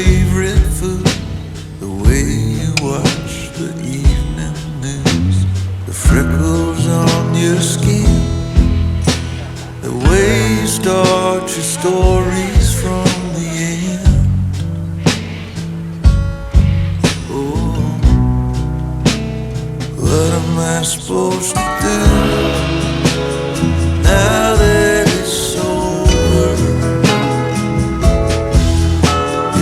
favorite food, the way you watch the evening news, the freckles on your skin, the way you start your stories from the end. Oh, what am I supposed to do now that it's over?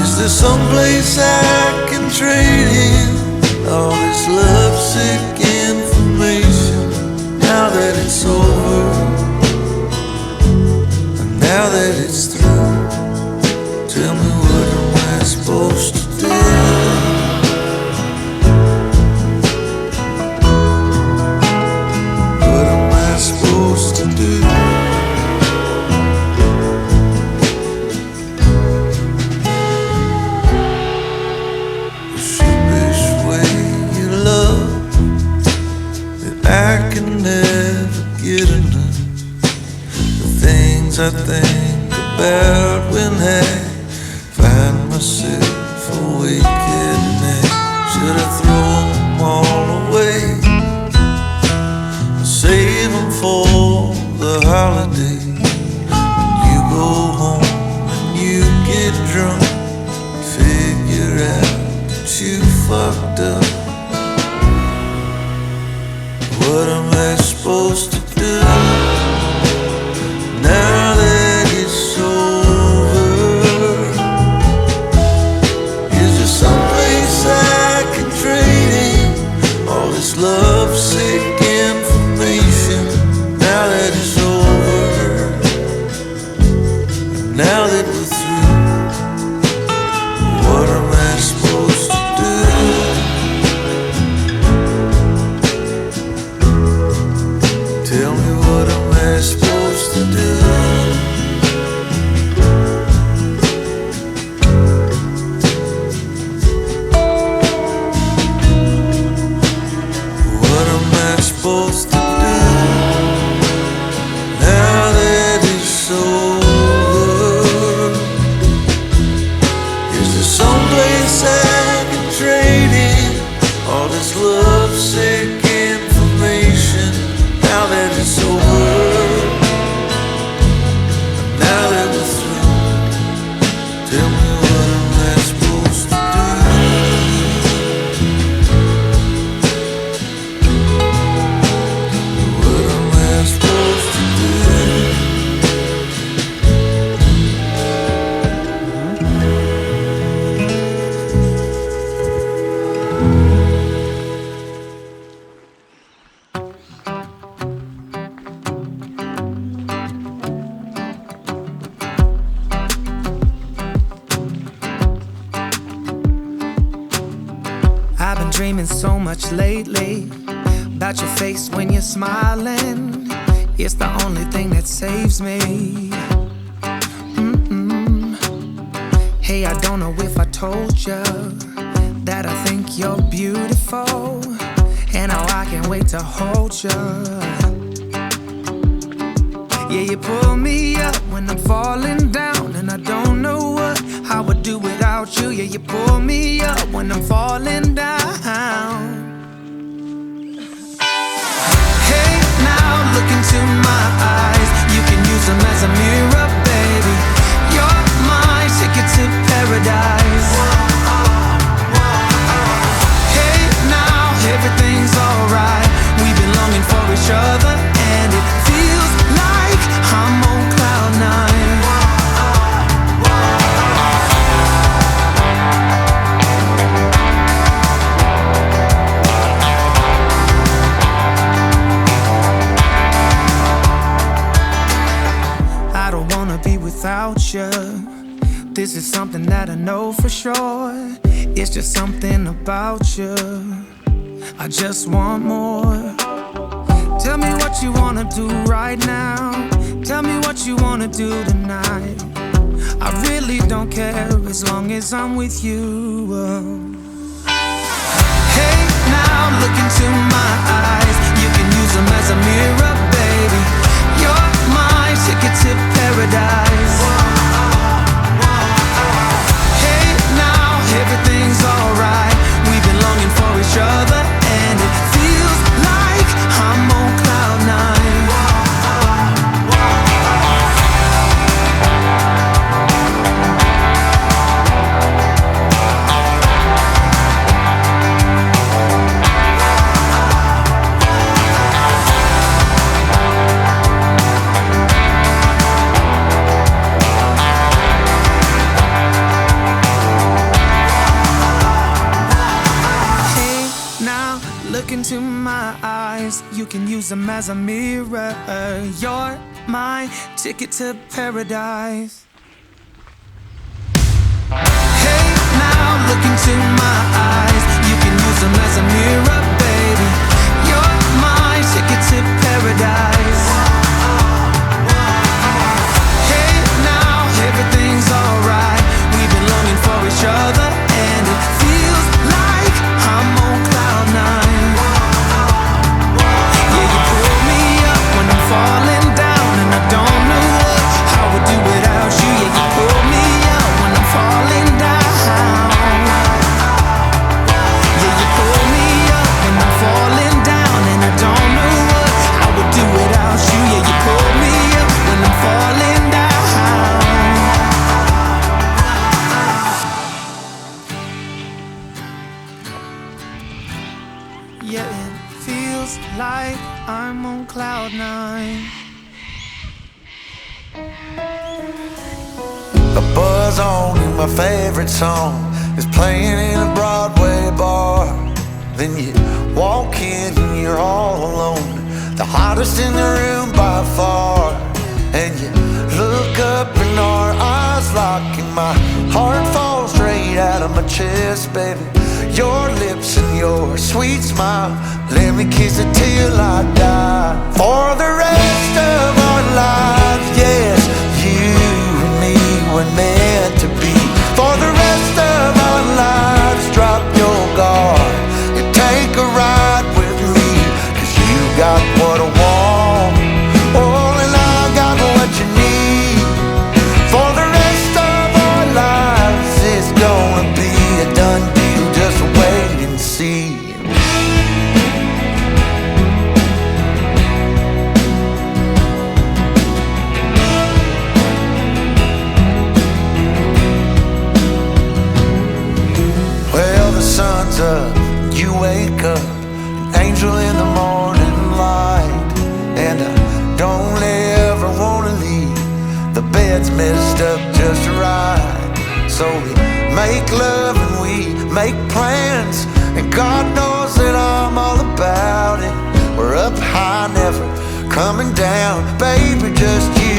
Is there someplace I can trade in all this lovesick information now that it's over? Now that it's through, tell me what am I supposed to do? What am I supposed to do? The sheepish way you love that I can never get enough. I think about when I find myself awake at night. Should I throw them all away and save them for the holiday? You go home and you get drunk, figure out that you fucked up. What am I supposed to do now that it's over? Is there someplace I can trade in all this lovesick information now that it's over? Now that we're through, what am I supposed to do? Tell me, what am I supposed to do? What am I supposed to do now that it's over? Is there someplace I can trade in all this lovesick information now that it's over? Now that we're through, tell me, what am I supposed to do? What am I supposed to do? I've been dreaming so much lately about your face when you're smiling. It's the only thing that saves me. Hey, I don't know if I told you that I think you're beautiful, and how I can't wait to hold you. Yeah, you pull me up when I'm falling down, and I don't know what I would do without you. Yeah, you pull me up when I'm falling down. Hey, now look into my eyes. You can use them as a mirror, baby. You're my ticket to paradise. Hey, now everything's alright. We've been longing for each other, and it feels like I'm on cloud nine. I don't wanna be without you. This is something that I know for sure. It's just something about you. I just want more. Tell me what you wanna do right now. Tell me what you wanna do tonight. I really don't care as long as I'm with you. Hey, now look into my eyes. You can use them as a mirror, baby. You're my ticket to paradise. Hey, now into my eyes, you can use them as a mirror. You're my ticket to paradise. Hey, now look into my eyes, you can use them as a mirror, baby. You're my ticket to paradise. Hey, now everything's alright. We've been longing for each other, and it feels like I'm on cloud nine. Yeah, you pull me up when I'm falling down, and I don't know what I would do without you. Yeah, you pull me up when I'm falling down. Yeah, you pull me up when I'm falling down, and I don't know what I would do without you. Yeah, you pull me up when I'm falling down. Yeah, it feels like I'm on cloud nine. A buzz on and my favorite song is playing in a Broadway bar. Then you walk in and you're all alone, the hottest in the room by far. And you look up and our eyes lock, and my heart falls straight out of my chest, baby. Your lips and your sweet smile, let me kiss it till I die. For the rest of our lives, yes, you and me were meant to be. For the rest of our lives, drop your guard and take a ride with me, 'cause you got what I want, oh, and I got what you need. For the rest of our lives, it's gonna be a done deal, just wait and see. Well, the sun's up, you wake up, an angel in the morning light. And I don't ever wanna leave, the bed's messed up just right. So we make love and we make plans, and God knows that I'm all about it. We're up high, never coming down, baby, just you